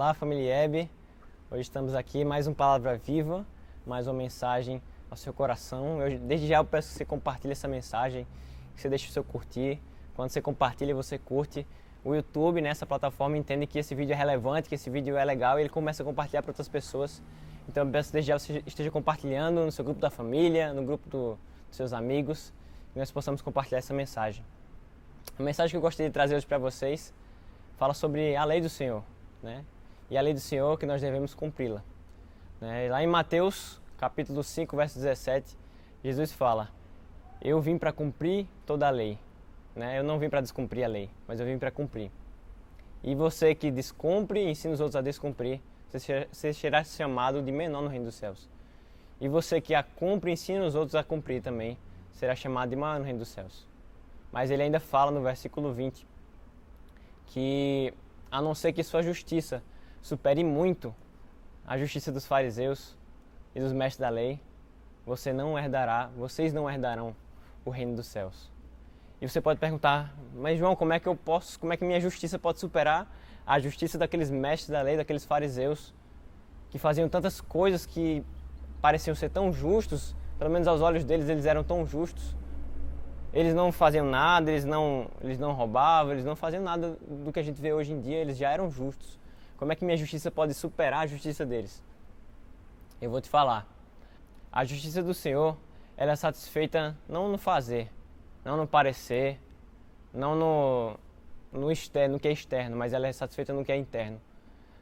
Olá, família Hebe. Hoje estamos aqui, mais uma palavra viva, mais uma mensagem ao seu coração. Desde já eu peço que você compartilhe essa mensagem, que você deixe o seu curtir. Quando você compartilha, você curte. O YouTube, nessa plataforma, entende que esse vídeo é relevante, que esse vídeo é legal e ele começa a compartilhar para outras pessoas. Então eu peço que desde já você esteja compartilhando no seu grupo da família, no grupo dos seus amigos, que nós possamos compartilhar essa mensagem. A mensagem que eu gostaria de trazer hoje para vocês fala sobre a lei do Senhor, né? E a lei do Senhor que nós devemos cumpri-la, né? Lá em Mateus, capítulo 5, verso 17, Jesus fala: eu vim para cumprir toda a lei, né? Eu não vim para descumprir a lei, mas eu vim para cumprir. E você que descumpre e ensina os outros a descumprir, você será chamado de menor no reino dos céus. E você que a cumpre e ensina os outros a cumprir também, será chamado de maior no reino dos céus. Mas ele ainda fala no versículo 20 que, a não ser que sua justiça supere muito a justiça dos fariseus e dos mestres da lei, vocês não herdarão o reino dos céus. E você pode perguntar: mas João, como é que minha justiça pode superar a justiça daqueles mestres da lei, daqueles fariseus que faziam tantas coisas que pareciam ser tão justos, pelo menos aos olhos deles eles eram tão justos? Eles não faziam nada, eles não roubavam, eles não faziam nada do que a gente vê hoje em dia, eles já eram justos. Como é que minha justiça pode superar a justiça deles? Eu vou te falar. A justiça do Senhor, ela é satisfeita não no fazer, não no parecer, não no externo, no que é externo, mas ela é satisfeita no que é interno.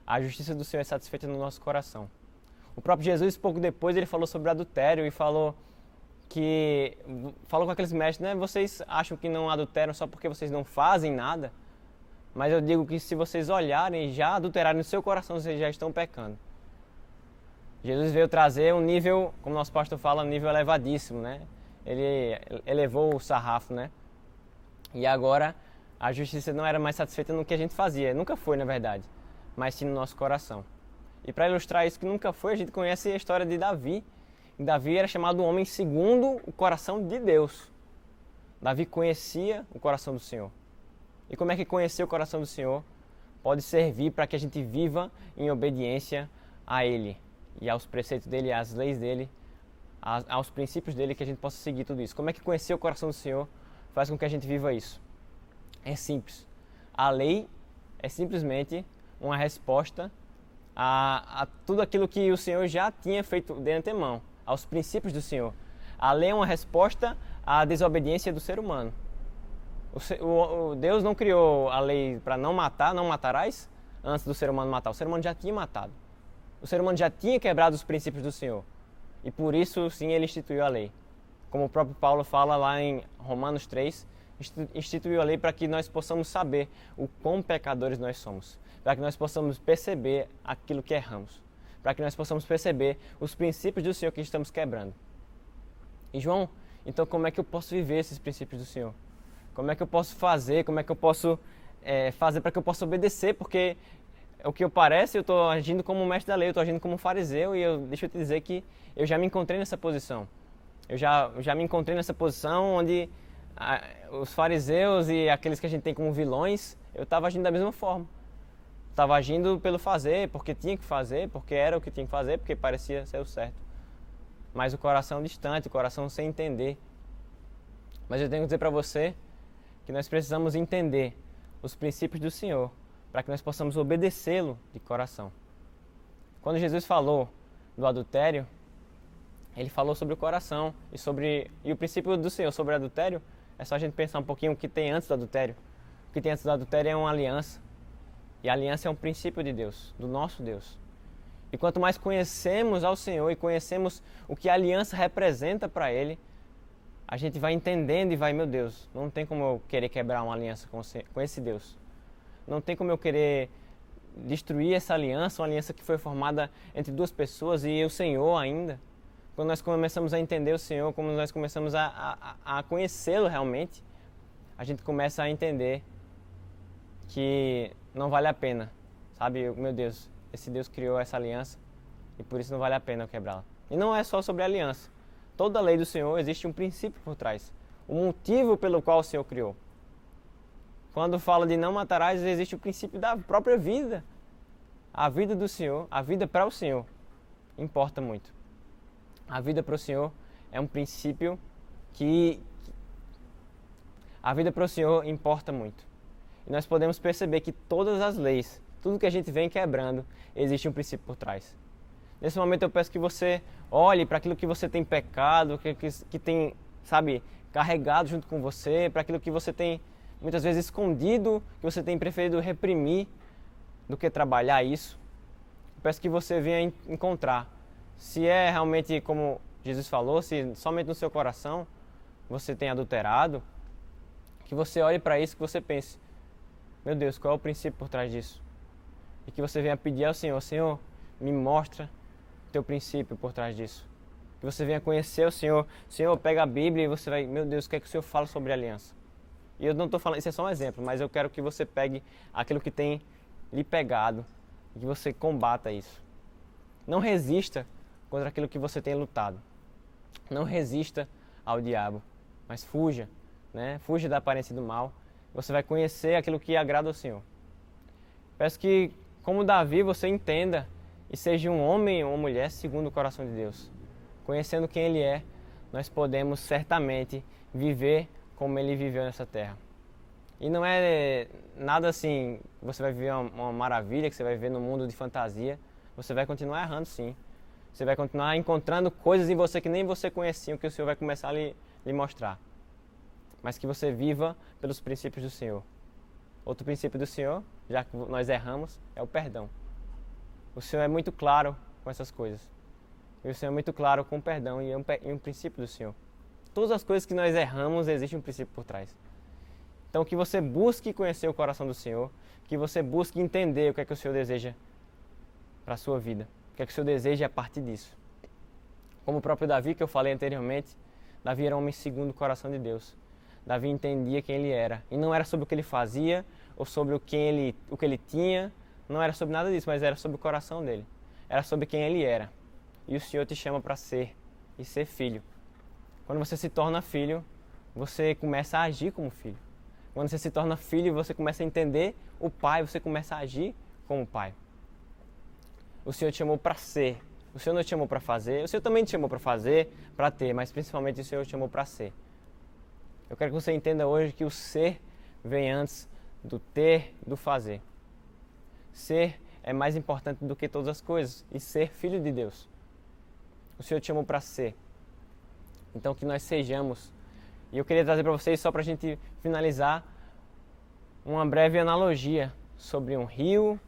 A justiça do Senhor é satisfeita no nosso coração. O próprio Jesus, pouco depois, ele falou sobre adultério e falou com aqueles mestres, né? Vocês acham que não adulteram só porque vocês não fazem nada? Mas eu digo que se vocês olharem e já adulterarem no seu coração, vocês já estão pecando. Jesus veio trazer um nível, como nosso pastor fala, um nível elevadíssimo, né? Ele elevou o sarrafo, né? E agora a justiça não era mais satisfeita no que a gente fazia. Nunca foi, na verdade, mas sim no nosso coração. E para ilustrar isso que nunca foi, a gente conhece a história de Davi. Davi era chamado um homem segundo o coração de Deus. Davi conhecia o coração do Senhor. E como é que conhecer o coração do Senhor pode servir para que a gente viva em obediência a Ele e aos preceitos dEle, às leis dEle, aos princípios dEle, que a gente possa seguir tudo isso? Como é que conhecer o coração do Senhor faz com que a gente viva isso? É simples. A lei é simplesmente uma resposta a tudo aquilo que o Senhor já tinha feito de antemão, aos princípios do Senhor. A lei é uma resposta à desobediência do ser humano. Deus não criou a lei para não matar, não matarás, antes do ser humano matar. O ser humano já tinha matado. O ser humano já tinha quebrado os princípios do Senhor. E por isso, sim, ele instituiu a lei. Como o próprio Paulo fala lá em Romanos 3, instituiu a lei para que nós possamos saber o quão pecadores nós somos. Para que nós possamos perceber aquilo que erramos. Para que nós possamos perceber os princípios do Senhor que estamos quebrando. E João, então como é que eu posso viver esses princípios do Senhor? Como é que eu posso fazer? Como é que eu posso fazer para que eu possa obedecer? Porque o que eu parece, eu estou agindo como mestre da lei, eu estou agindo como fariseu e deixa eu te dizer que eu já me encontrei nessa posição. Eu já me encontrei nessa posição onde os fariseus e aqueles que a gente tem como vilões, eu estava agindo da mesma forma. Estava agindo pelo fazer, porque tinha que fazer, porque era o que tinha que fazer, porque parecia ser o certo. Mas o coração distante, o coração sem entender. Mas eu tenho que dizer para você que nós precisamos entender os princípios do Senhor para que nós possamos obedecê-lo de coração. Quando Jesus falou do adultério, ele falou sobre o coração e o princípio do Senhor sobre o adultério. É só a gente pensar um pouquinho o que tem antes do adultério. O que tem antes do adultério é uma aliança. E a aliança é um princípio de Deus, do nosso Deus. E quanto mais conhecemos ao Senhor e conhecemos o que a aliança representa para Ele, a gente vai entendendo e vai: meu Deus, não tem como eu querer quebrar uma aliança com esse Deus. Não tem como eu querer destruir essa aliança, uma aliança que foi formada entre duas pessoas e o Senhor ainda. Quando nós começamos a entender o Senhor, quando nós começamos a conhecê-lo realmente, a gente começa a entender que não vale a pena, sabe? Meu Deus, esse Deus criou essa aliança e por isso não vale a pena eu quebrá-la. E não é só sobre a aliança. Toda a lei do Senhor existe um princípio por trás, o motivo pelo qual o Senhor criou. Quando fala de não matarás, existe o princípio da própria vida. A vida do Senhor, a vida para o Senhor, importa muito. A vida para o Senhor é um princípio que... A vida para o Senhor importa muito. E nós podemos perceber que todas as leis, tudo que a gente vem quebrando, existe um princípio por trás. Nesse momento eu peço que você olhe para aquilo que você tem pecado, que tem, sabe, carregado junto com você, para aquilo que você tem muitas vezes escondido, que você tem preferido reprimir do que trabalhar isso. Eu peço que você venha encontrar se é realmente como Jesus falou, se somente no seu coração você tem adulterado, que você olhe para isso, que você pense, meu Deus, qual é o princípio por trás disso? E que você venha pedir ao Senhor, Senhor, me mostra teu princípio por trás disso. Que você venha conhecer o Senhor. Senhor, pega a Bíblia e você vai, meu Deus, o que é que o Senhor fala sobre aliança? E eu não estou falando, isso é só um exemplo, mas eu quero que você pegue aquilo que tem lhe pegado e que você combata isso. Não resista contra aquilo que você tem lutado. Não resista ao diabo, mas fuja, né? Fuja da aparência do mal. Você vai conhecer aquilo que agrada ao Senhor. Peço que, como Davi, você entenda e seja um homem ou uma mulher segundo o coração de Deus. Conhecendo quem Ele é, nós podemos certamente viver como Ele viveu nessa terra. E não é nada assim, você vai viver uma maravilha, que você vai viver num mundo de fantasia. Você vai continuar errando, sim. Você vai continuar encontrando coisas em você que nem você conhecia, que o Senhor vai começar a lhe mostrar. Mas que você viva pelos princípios do Senhor. Outro princípio do Senhor, já que nós erramos, é o perdão. O Senhor é muito claro com essas coisas. E o Senhor é muito claro com o perdão e um princípio do Senhor. Todas as coisas que nós erramos, existe um princípio por trás. Então que você busque conhecer o coração do Senhor, que você busque entender o que é que o Senhor deseja para a sua vida. O que é que o Senhor deseja a partir disso. Como o próprio Davi, que eu falei anteriormente, Davi era um homem segundo o coração de Deus. Davi entendia quem ele era. E não era sobre o que ele fazia, ou sobre o que ele tinha. Não era sobre nada disso, mas era sobre o coração dele. Era sobre quem ele era. E o Senhor te chama para ser e ser filho. Quando você se torna filho, você começa a agir como filho. Quando você se torna filho, você começa a entender o pai, você começa a agir como pai. O Senhor te chamou para ser. O Senhor não te chamou para fazer. O Senhor também te chamou para fazer, para ter, mas principalmente o Senhor te chamou para ser. Eu quero que você entenda hoje que o ser vem antes do ter, do fazer. Ser é mais importante do que todas as coisas. E ser filho de Deus. O Senhor te chamou para ser. Então que nós sejamos. E eu queria trazer para vocês, só para a gente finalizar, uma breve analogia sobre um rio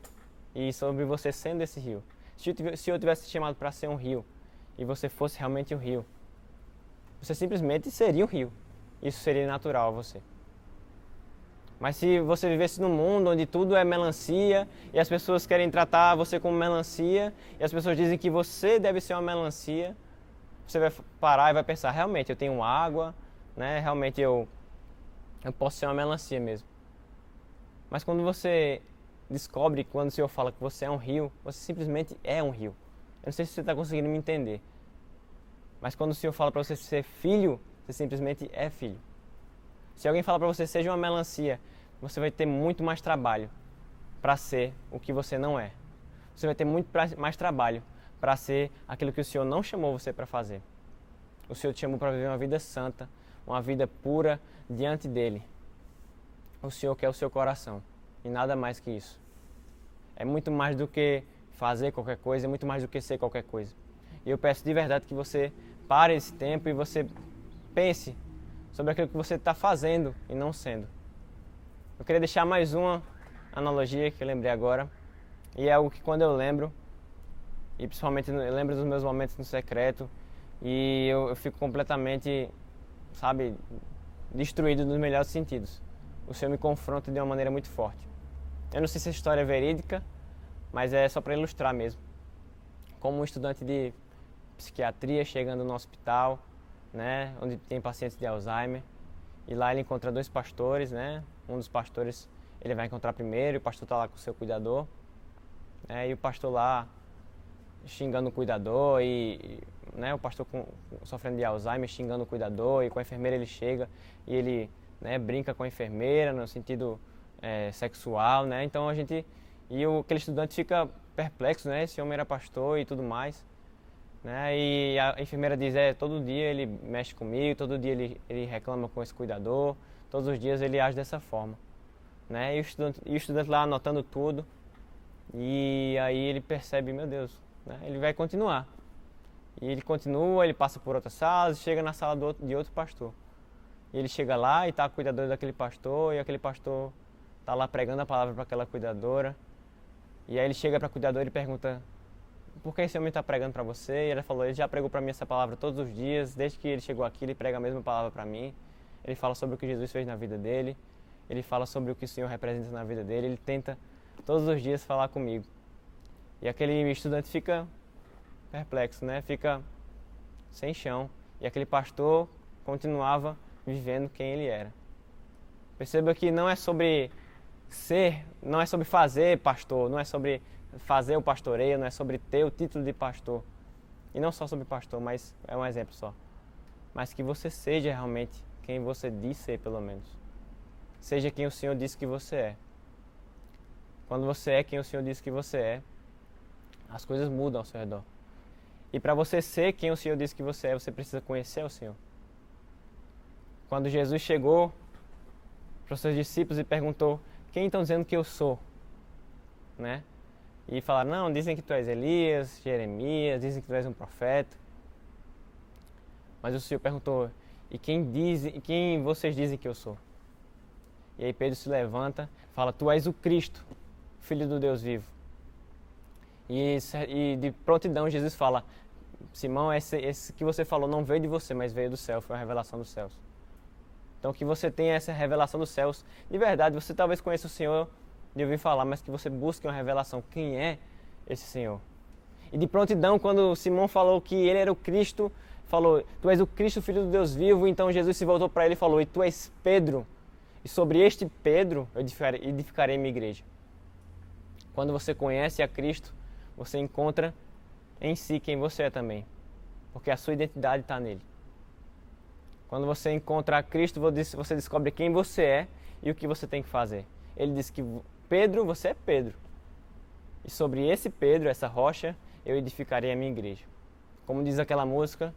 e sobre você sendo esse rio. Se eu tivesse te chamado para ser um rio e você fosse realmente um rio, você simplesmente seria um rio. Isso seria natural a você. Mas se você vivesse num mundo onde tudo é melancia e as pessoas querem tratar você como melancia e as pessoas dizem que você deve ser uma melancia, você vai parar e vai pensar, realmente eu tenho água, né? Realmente eu posso ser uma melancia mesmo. Mas quando você descobre, quando o Senhor fala que você é um rio, você simplesmente é um rio. Eu não sei se você está conseguindo me entender. Mas quando o Senhor fala para você ser filho, você simplesmente é filho. Se alguém fala para você, seja uma melancia, você vai ter muito mais trabalho para ser o que você não é. Você vai ter muito mais trabalho para ser aquilo que o Senhor não chamou você para fazer. O Senhor te chamou para viver uma vida santa, uma vida pura diante dEle. O Senhor quer o seu coração e nada mais que isso. É muito mais do que fazer qualquer coisa, é muito mais do que ser qualquer coisa. E eu peço de verdade que você pare esse tempo e você pense sobre aquilo que você está fazendo e não sendo. Eu queria deixar mais uma analogia que eu lembrei agora. E é algo que quando eu lembro, e principalmente eu lembro dos meus momentos no secreto, e eu fico completamente, sabe, destruído nos melhores sentidos. O Senhor me confronta de uma maneira muito forte. Eu não sei se a história é verídica, mas é só para ilustrar mesmo. Como um estudante de psiquiatria chegando no hospital, né, onde tem pacientes de Alzheimer, e lá ele encontra dois pastores, né? Um dos pastores ele vai encontrar primeiro, e o pastor está lá com o seu cuidador, né, e o pastor lá xingando o cuidador, né, o pastor sofrendo de Alzheimer xingando o cuidador, e com a enfermeira ele chega e ele, né, brinca com a enfermeira no sentido sexual, né? Então aquele estudante fica perplexos, né? Esse homem era pastor e tudo mais, né? E a enfermeira diz, todo dia ele mexe comigo, todo dia ele reclama com esse cuidador, todos os dias ele age dessa forma, né? E o estudante lá anotando tudo, e aí ele percebe, meu Deus, né? Ele vai continuar. E ele continua, ele passa por outras salas, chega na sala de outro pastor. E ele chega lá e está a cuidadora daquele pastor, e aquele pastor está lá pregando a palavra para aquela cuidadora. E aí ele chega para a cuidadora e pergunta, por que esse homem está pregando para você? E ela falou, ele já pregou para mim essa palavra todos os dias, desde que ele chegou aqui ele prega a mesma palavra para mim. Ele fala sobre o que Jesus fez na vida dele, ele fala sobre o que o Senhor representa na vida dele, ele tenta todos os dias falar comigo. E aquele estudante fica perplexo, né? Fica sem chão. E aquele pastor continuava vivendo quem ele era. Perceba que não é sobre ser, não é sobre fazer pastor, não é sobre fazer o pastoreio, não é sobre ter o título de pastor. E não só sobre pastor, mas é um exemplo só. Mas que você seja realmente quem você diz ser, pelo menos. Seja quem o Senhor disse que você é. Quando você é quem o Senhor disse que você é, as coisas mudam ao seu redor. E para você ser quem o Senhor disse que você é, você precisa conhecer o Senhor. Quando Jesus chegou para os seus discípulos e perguntou, quem estão dizendo que eu sou? Né? E falaram, não, dizem que tu és Elias, Jeremias, dizem que tu és um profeta. Mas o Senhor perguntou, e quem vocês dizem que eu sou? E aí Pedro se levanta e fala, tu és o Cristo, Filho do Deus vivo. E de prontidão Jesus fala, Simão, esse que você falou não veio de você, mas veio do céu, foi uma revelação dos céus. Então que você tenha essa revelação dos céus. De verdade, você talvez conheça o Senhor de ouvir falar, mas que você busque uma revelação. Quem é esse Senhor? E de prontidão, quando Simão falou que ele era o Cristo, falou, tu és o Cristo, Filho do Deus vivo. Então Jesus se voltou para ele e falou, e tu és Pedro. E sobre este Pedro eu edificarei minha igreja. Quando você conhece a Cristo, você encontra em si quem você é também. Porque a sua identidade está nele. Quando você encontra a Cristo, você descobre quem você é e o que você tem que fazer. Ele disse que Pedro, você é Pedro. E sobre esse Pedro, essa rocha, eu edificarei a minha igreja. Como diz aquela música,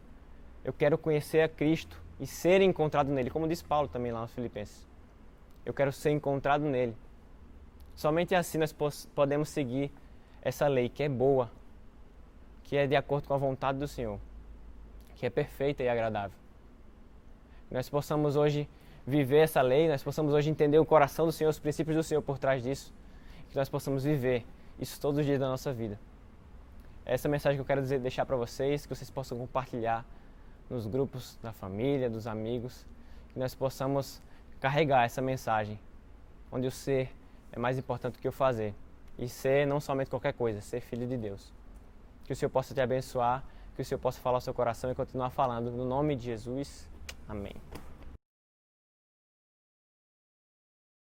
eu quero conhecer a Cristo e ser encontrado nele. Como diz Paulo também lá nos Filipenses. Eu quero ser encontrado nele. Somente assim nós podemos seguir essa lei que é boa, que é de acordo com a vontade do Senhor, que é perfeita e agradável. Nós possamos hoje viver essa lei, nós possamos hoje entender o coração do Senhor, os princípios do Senhor por trás disso, que nós possamos viver isso todos os dias da nossa vida. Essa é a mensagem que eu quero deixar para vocês, que vocês possam compartilhar nos grupos da família, dos amigos, que nós possamos carregar essa mensagem, onde o ser é mais importante do que o fazer. E ser não somente qualquer coisa, ser filho de Deus. Que o Senhor possa te abençoar, que o Senhor possa falar ao seu coração e continuar falando. No nome de Jesus, amém.